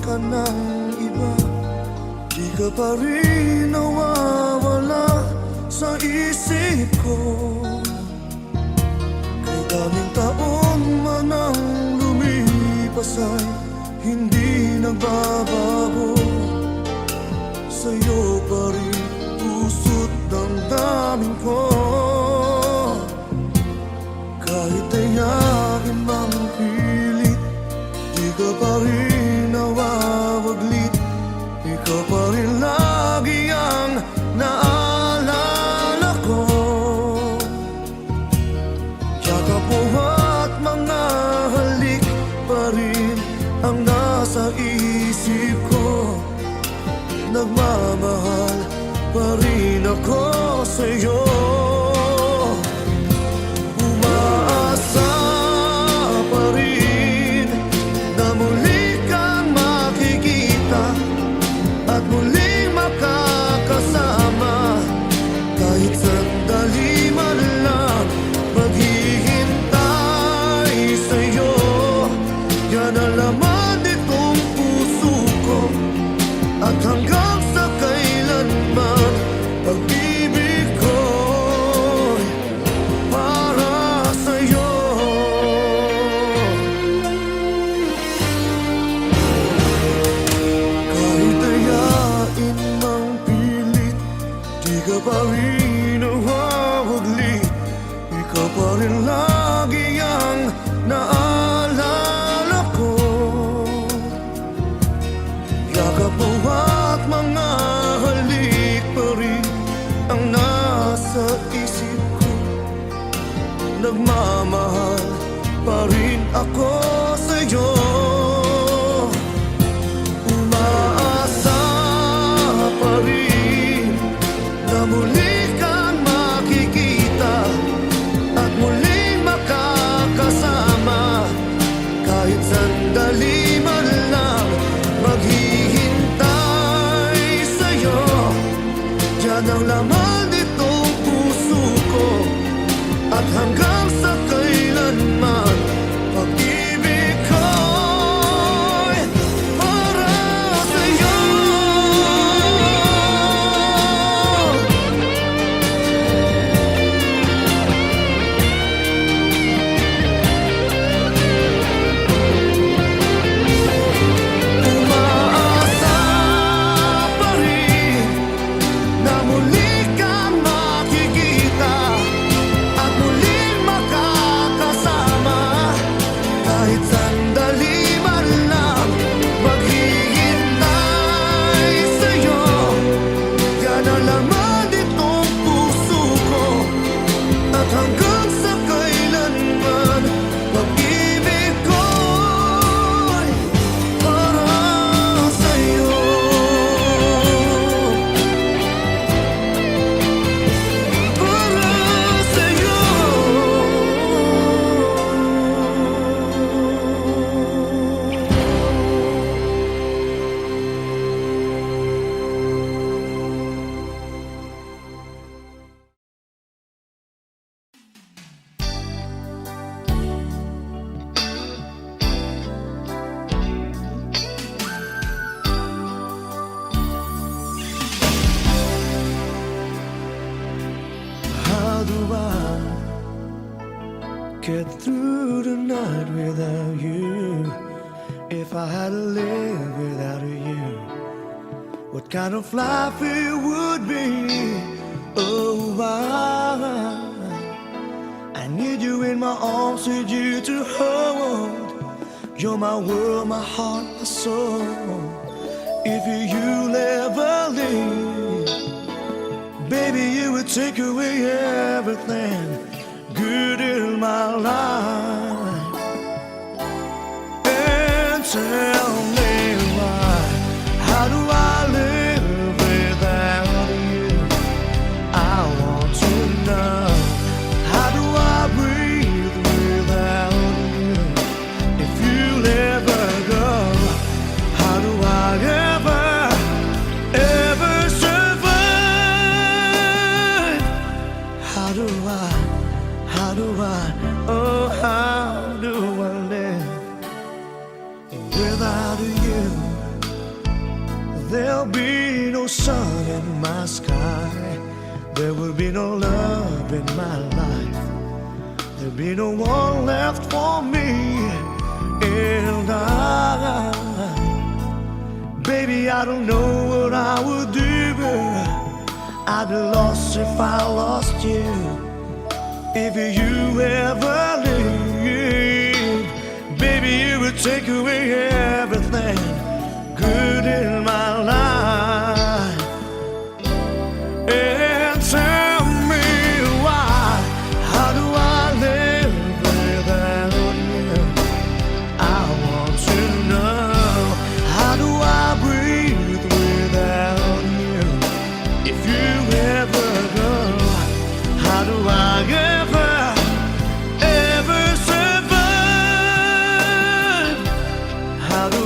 ka ng iba, di ka pa rin nawawala sa isip ko. Kay daming taon man ang lumipas ay hindi nagbabago. Sa'yo pa rin puso't damdamin ko. Kahit ayain mang pilit, di ka pa rin nawawaglit. Ikaw pa rin lagi ang naalala ko. Yakap mo at mga halik pa rin ang nasa isip ko. Nagmamahal pa rin ako sa'yo. Umaasa pa rin na muli kang makikita at muling makakasama. Kahit sandali man lang maghihintay sa'yo. Yan ang laman nitong puso ko. At hanggang sa kailanman pag-ibig ko'y para sa'yo. Kahit ayain mang pilit, di ka pa rin nawawaglit. Ikaw pa rin lagi ang naalala ko. Yakap mo at mga halik pa rin ang nasa isip ko. Nagmamahal pa rin ako sa'yo. Umaasa pa rin na muli kang makikita at muling makakasama. Kahit sandali man lang maghihintay sa'yo. Yan ang laman nitong puso ko. At hanggang sa kailanman pag-ibig ko'y para sa'yo. Umaasa pa rin na muli kang makikita at muling makakasama. Kahit sandali man lang maghihintay sa'yo. Yan ang laman nitong puso ko. At hanggang sa kailanman pag-ibig ko'y para sa'yo. Para sa'yo. How do I get through the night without you? If I had to live without you, what kind of life it would be? Oh, I need you in my arms, need you to hold. You're my world, my heart, my soul. If you'll ever leave, baby, you would take away everything good in my life. And tell me why, how do I live without you? I want to know, how do I breathe without you? If you'll ever go, how do I ever survive? How do I, oh, how do I live without you? there'll be no sun in my sky. There will be no love in my life. There'll be no one left for me. And baby, I don't know what I would do. I'd be lost if I lost you. If you ever leave, baby, you would take away everything good in my life. And tell me why, how do I live without you? I want to know, how do I breathe without you? If you ever go, how do I ever survive? How do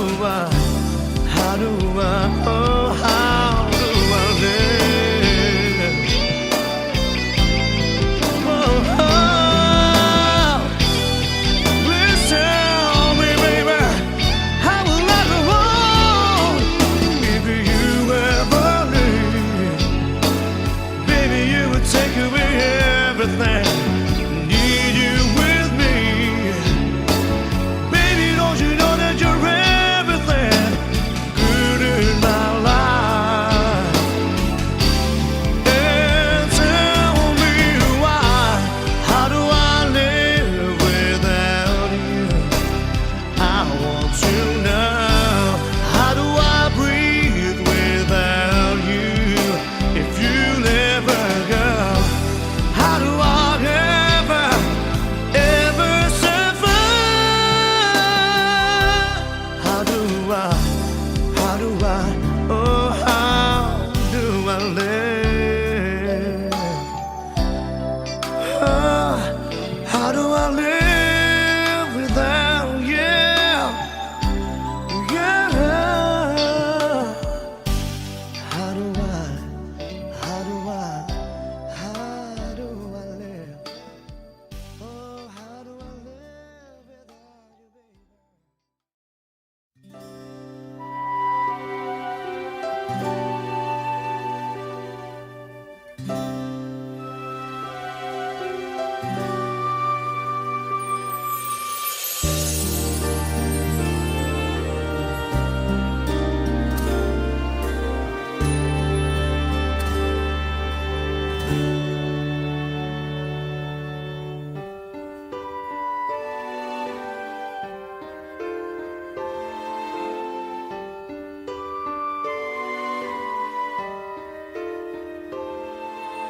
I, oh, how do I live? Oh, please tell me, baby, how will I go on if you ever leave? Baby, you would take away everything. Need you with me. Baby, don't you know that you're everything good in my life? And tell me why, how do I live without you? I want to know, how do I breathe without you? If you'll ever go, how do I ever survive? How do I, oh, how do I live? Oh, how do I live without you? Yeah. How do I live? Oh, how do I live without you, baby?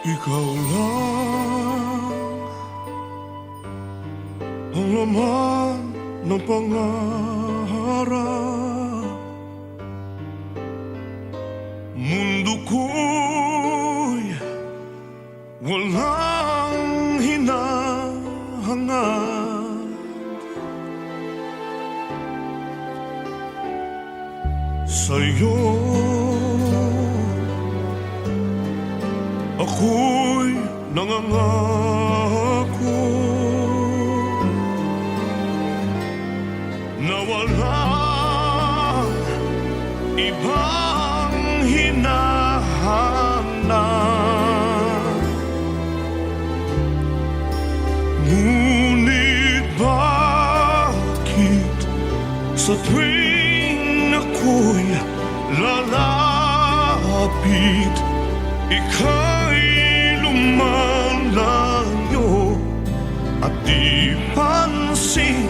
Ikaw lang ang laman ng pangarap. Mundo ko'y walang hinahangad. Sa'yo ako'y nangangako na walang ibang hinahanap. Ngunit bakit sa tuwing ako'y lalapit, ika'y lumalayo at di pansin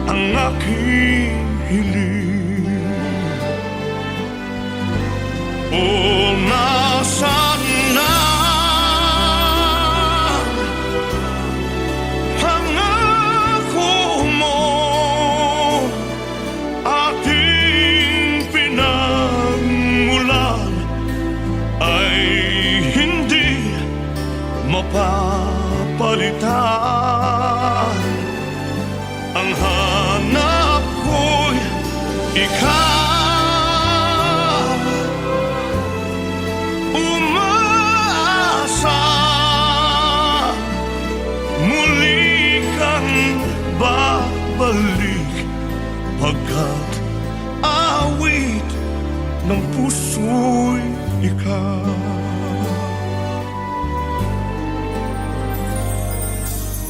ang aking hiling? O nasaan na pangako mo, ating pinagmulan ay hindi mapapalitan. Ang hanap ko'y ikaw, umaasa muli kang babalik, pagkat awit ng puso'y ikaw.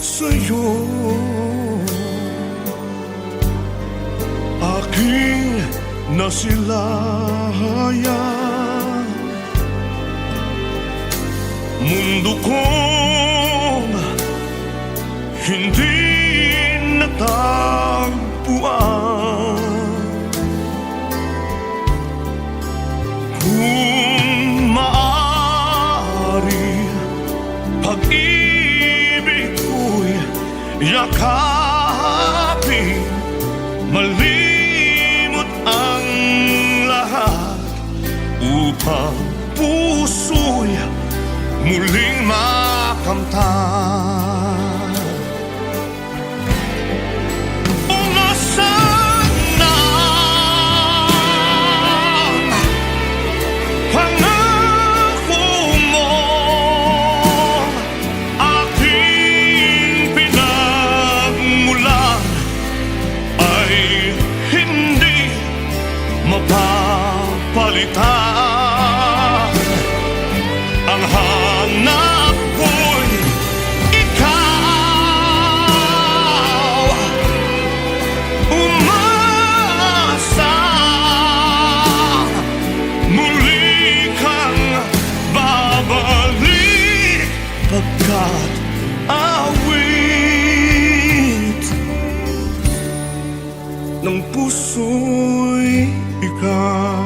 Sa'yo aking nasilayan, mundo kong hindi natagpuan. Kung maaari, pag-ibig ko'y yakapin, malimot ang lahat, upang puso'y muling makamtan. Umasan na pangako mo, aking pinagmulan ay hindi mapapalitan. Ang hanap ko'y ikaw, umasa, muli kang babalik, pagkat awit ng puso'y ikaw.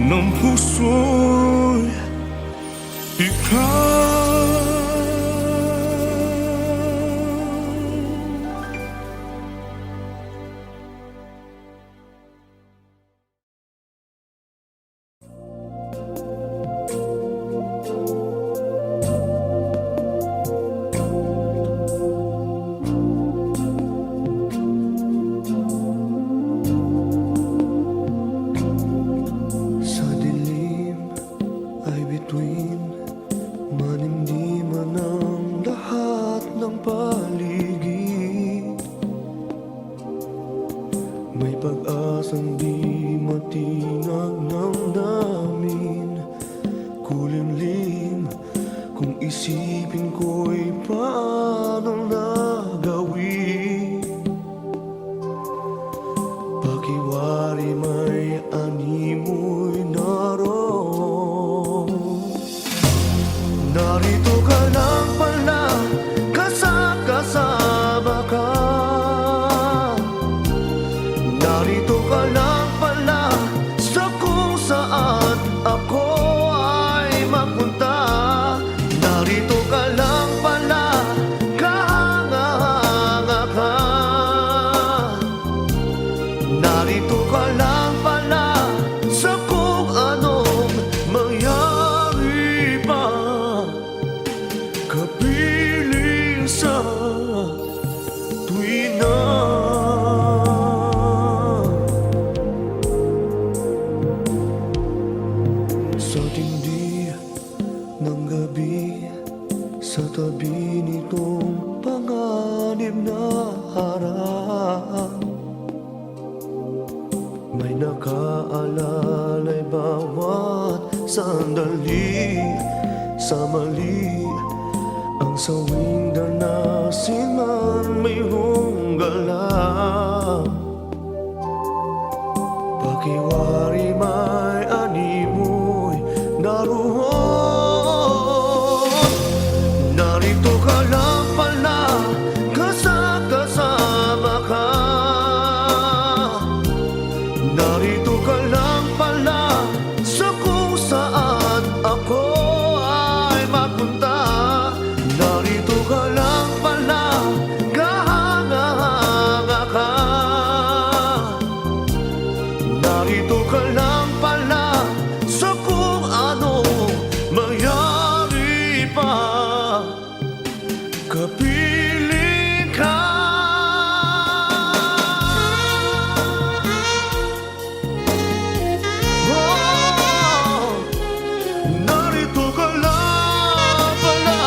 Ng puso'y ikaw. Sa dilim ay bituin, manimdiman ang lahat ng paligid. May pag-asang di matinag ng namin, kulimlim kung isipin ko'y paano nagawin. Pakiwari may animoy naroon. Narito ka lang pala, kasama ka. Narito ka lang pala, sa kung saan ako ay mapunta. Narito ka lang pala, kahanga-hanga ka. Narito ka lang pala, sa kung anong mangyari pa, kapiling sa tuwina. Sa tindi ng gabi, sa tabi nitong panganib na harap, may nakaalalay bawat sandali. Sa mali ang sawing danasin man mayroong galak. Pakiwari may animoy naroon. Narito ka lang pala, kasama ka. Narito ka lang pala, sa kung saan ako ay mapunta. Narito ka lang pala, kahanga-hanga ka. Narito ka lang pala, sa kung ano mangyari pa, kapiling ka. Narito ka lang pala,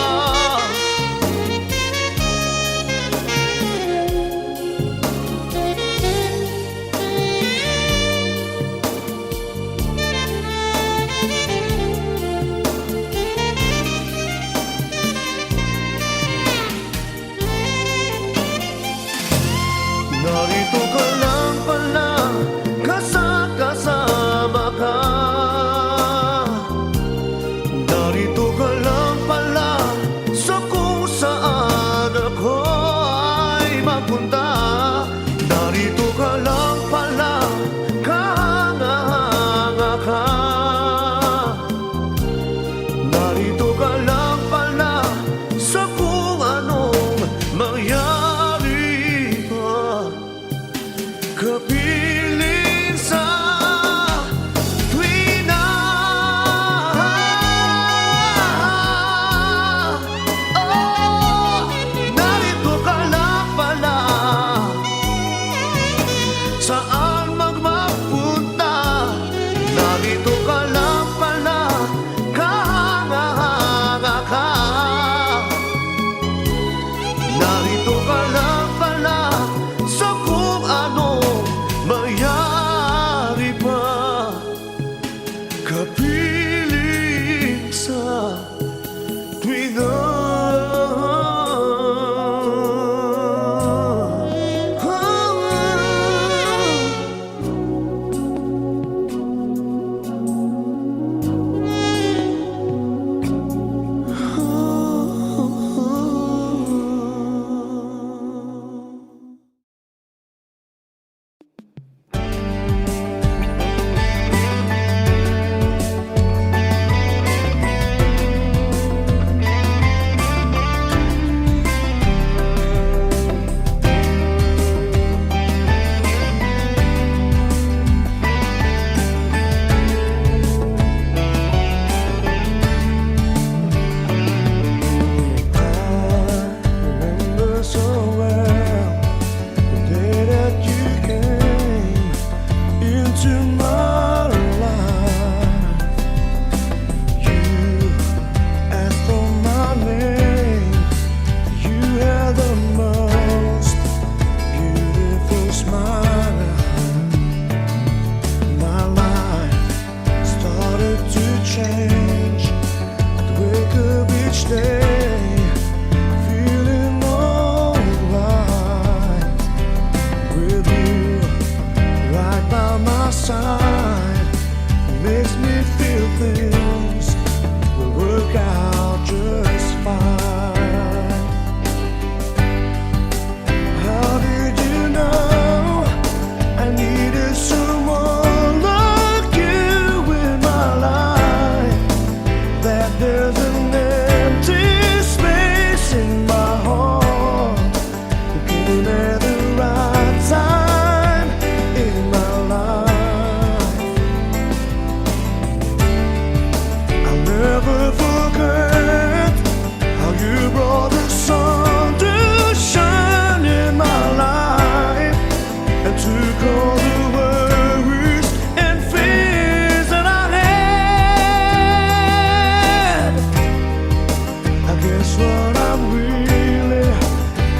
I'm really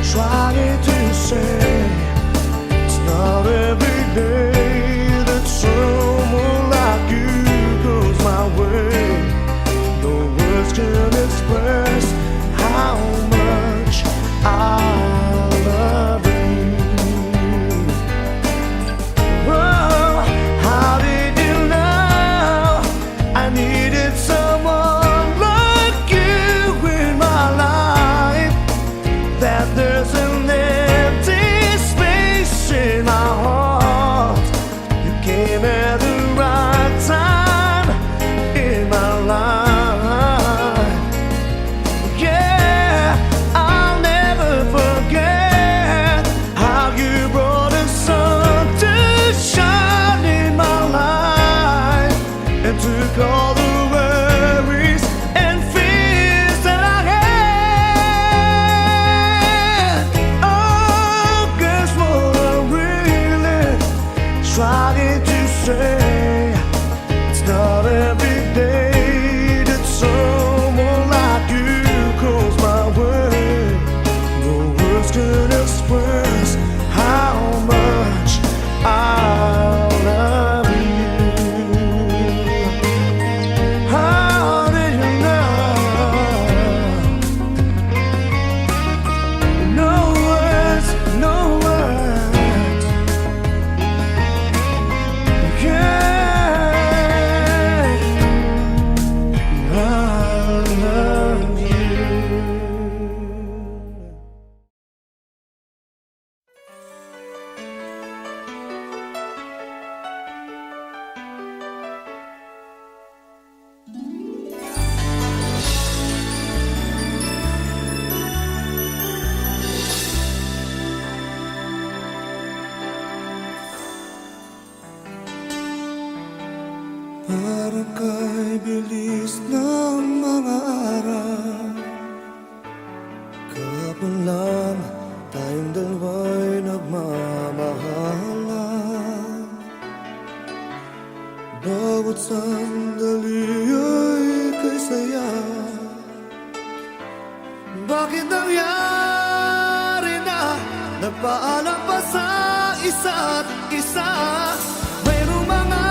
trying to say it's not every day that someone like you goes my way. No words can express how much I love you. Oh, how did you know I needed someone like you in my life? That there's an empty space in my heart. You came at the right time in my life. Yeah, I'll never forget how you brought the sun to shine in my life and took all the worries and fears that I had. Oh, guess what I'm really trying to say? It's not every day that someone like you calls my way. No words can express how much I love you. How did you know? No words, no words. Yeah, I love you. Parang kay bilis ng mga araw, kahapon lang tayong dalawa'y nagmamahalan. Bawat sandali ay kay saya. Bakit nangyari na nagpaalam pa sa isa't isa? Mayroong mga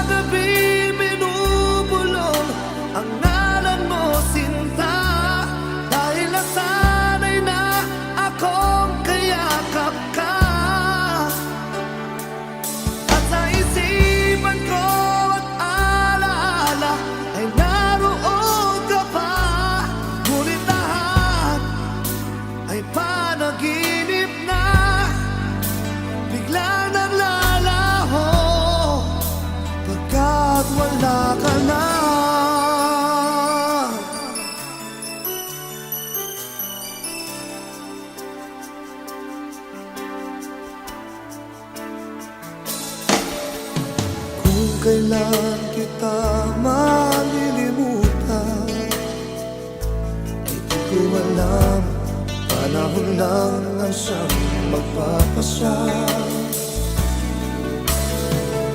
gabi binubulong ang ngalan mo, sinta. Dahil nasanay na akong kayakap ka. At sa isipan ko at alaala ay naroon ka pa. Ngunit lahat ay panaginip na. Bigla nang lalaho pagkat wala ka na. Kung kailan kita malilimutan, di ko alam. Panahon lang ang siyang magpapasya.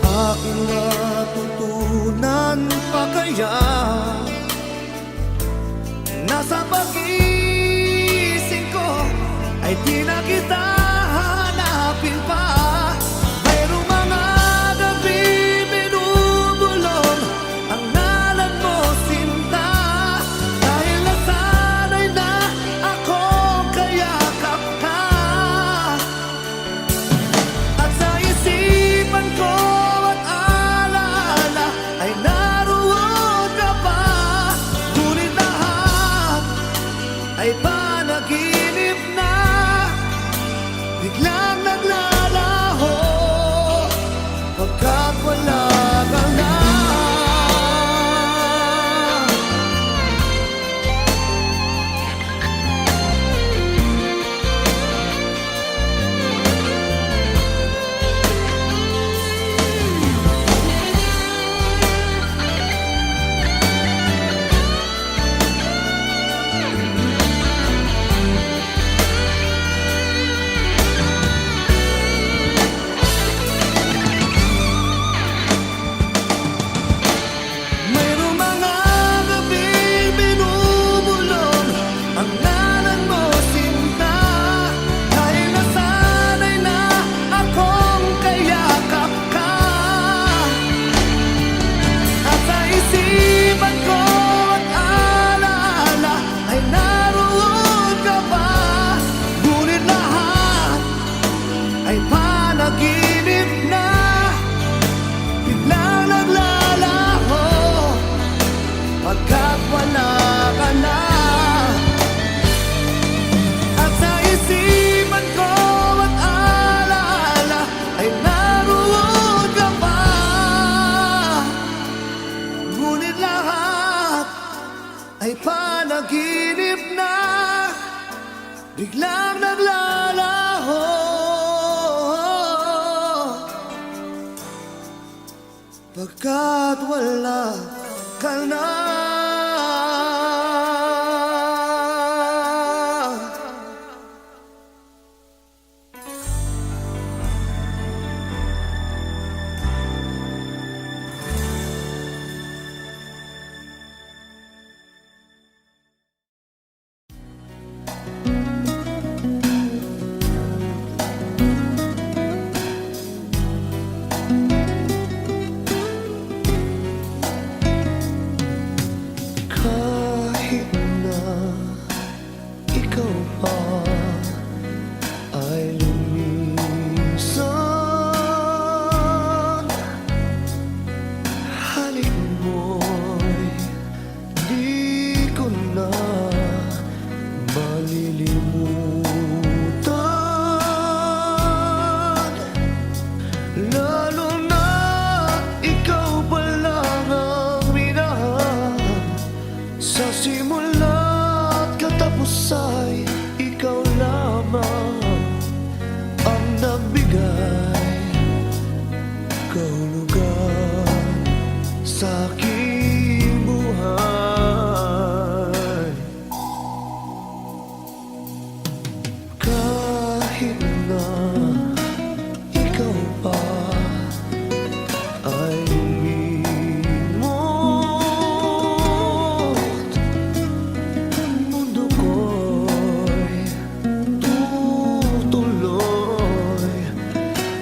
Aking natutunan pa kaya nasa pag-ising ko ay di na kita hanapin pa. Mayroong mga gabi binubulong ang ngalan mo, sinta. Dahil nasanay na akong kayakap ka. At sa isipan ko at alaala ay naroon ka pa. Ngunit lahat ay panaginip na. Biglang naglalaho pagkat wala ka na. pangalan mo sinta, dahil nasanay na akong kayakap ka. At sa isipan ko at alaala ay naroon ka pa, ngunit lahat ay panaginip na, biglang naglalaho pagkat wala ka na. At sa isipan ko at alaala ay naroon ka pa, ngunit lahat ay panaginip na, biglang naglalaho pagkat wala ka na. Kahit na ikaw pa ay lumisan, halik mo'y di ko na malilimutan. Lalo na ikaw pa lang ang minahal, sa simula't katapusay ikaw lamang ang nagbigay kahulugan sa aking buhay. Kahit na ikaw pa ay lumimot, mundo ko'y tutuloy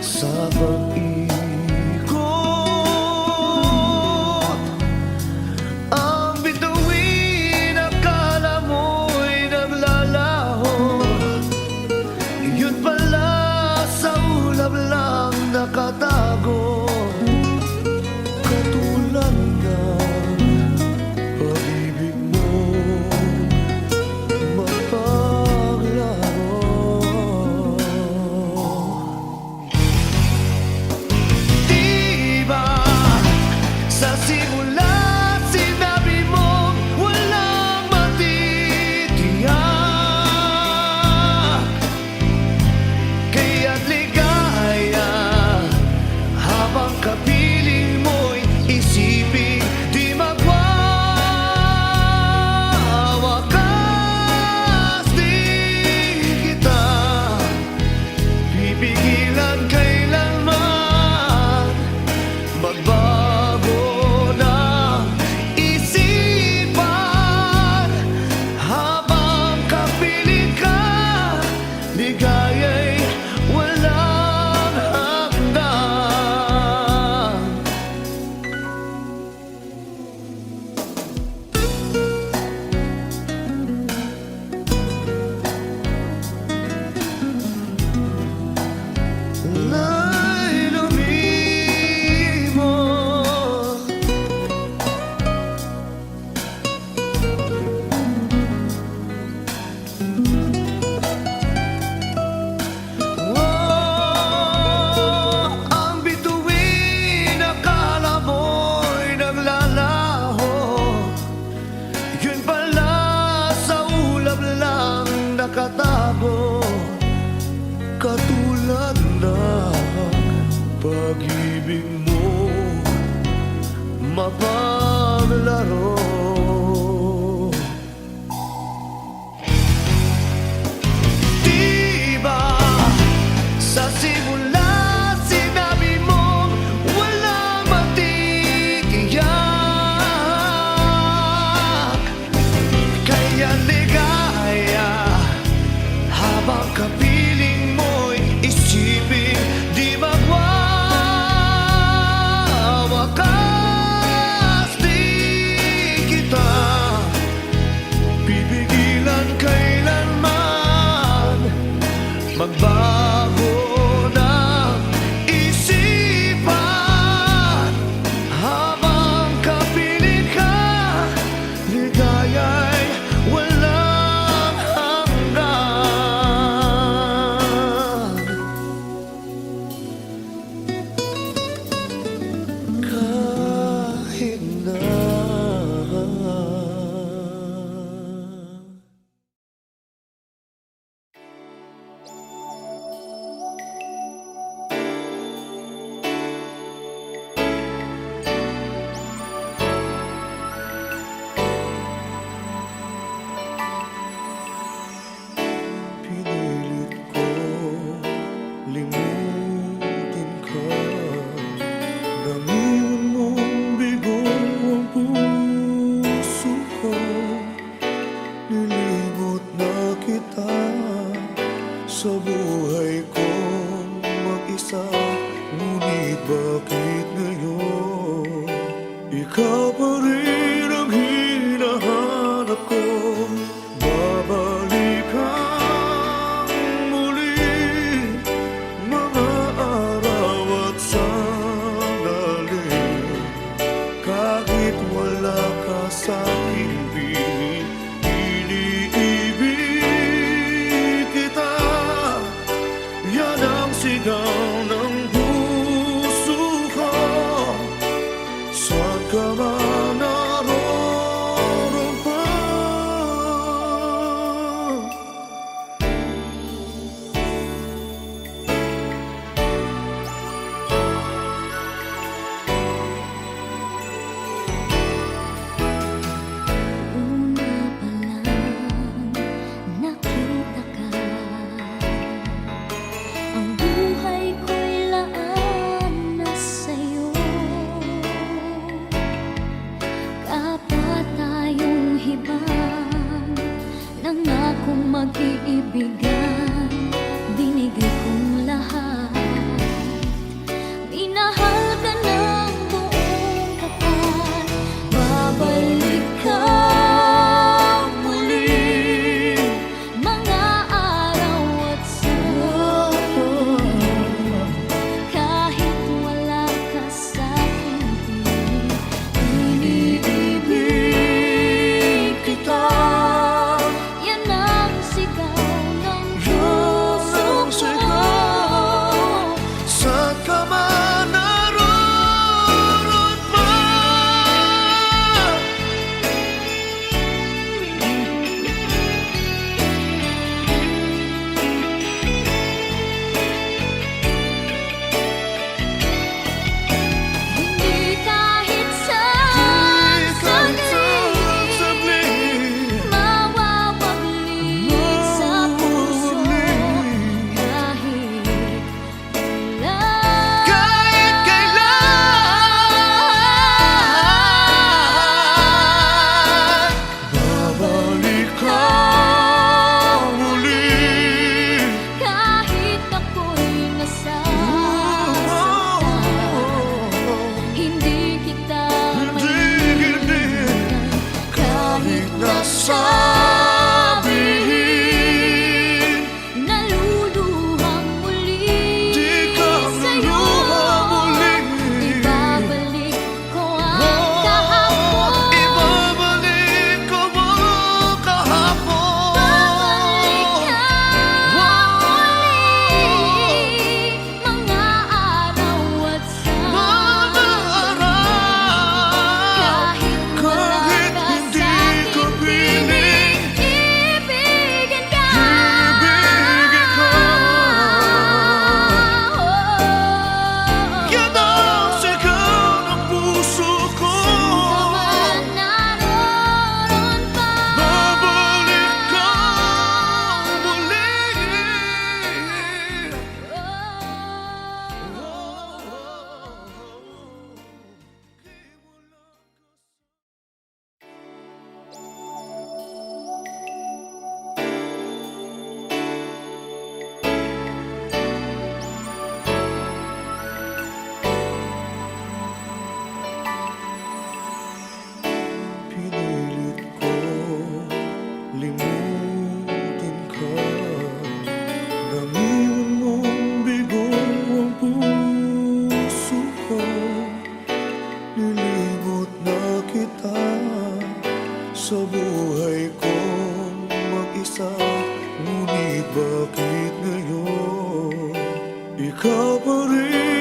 sa pag-ikot. Ang bituin akala mo'y naglalaho, yun pala sa ulap lang nakatago. Katulad ng pag-ibig mo mapaglaro. Di ba sa simula sinabi mo walang matitiyak, kaya't ligaya habang kapiling mo'y isipin di magwawakas. Di kita pipigilan kailanman magbago ng isipan, habang kapiling ka ligaya'y walang hanggan. Na'y lumimot, ang bituin akala mo'y naglalaho, yun pala sa ulap lang nakatago. Katulad ng pag-ibig mo mapaglaro. Di ba sa simula sinabi mo walang matitiyak, kaya ligaya sa buhay kong mag-isa. Ngunit bakit ngayon ikaw pa rin ang hinahanap ko? Babalik kang muli, mga araw at sandali. Kahit wala ka sa aking piling, iniibig kita. Yan ang sigaw ng puso ko. Saan ka man naroon pa? Una pa lang nakita ka, ang buhay ko'y laan na sa'yo. Kapag tayong hibang, nangakong mag-iibigan, binigay kong lahat. Minahal ka ng buong tapat, babalik ka muli, mga araw at sandali. Kahit wala ka sa aking piling, iniibig kita. Yan ang sigaw ng puso ko. Saan ka man naroon pa? Hindi kahit sa saglit mawawagli sa puso. Kahit Kahit kailan, babalik ka muli. kahit ako'y nasasaktan, hindi kita maiiwan. Kahit nasabihin, naluluhang muli di ka sa'yo. luluha muli. Ibabalik ko ang kahapon. Ibabalik ko ang kahapon. Babalik ka muli, mga araw at sandali. Kahit wala Kahit ka hindi sa ko aking piling, piling, ibigin ka. ibigin ka. Yan ang sigaw ng puso ko. Saan ka man naroon pa, Babalik ka muli. Pinilit ko limutin ka, nang iwan mong bigo ang puso ko. Nilimot na kita sa buhay kong mag-isa. Ngunit bakit ngayon ikaw pa rin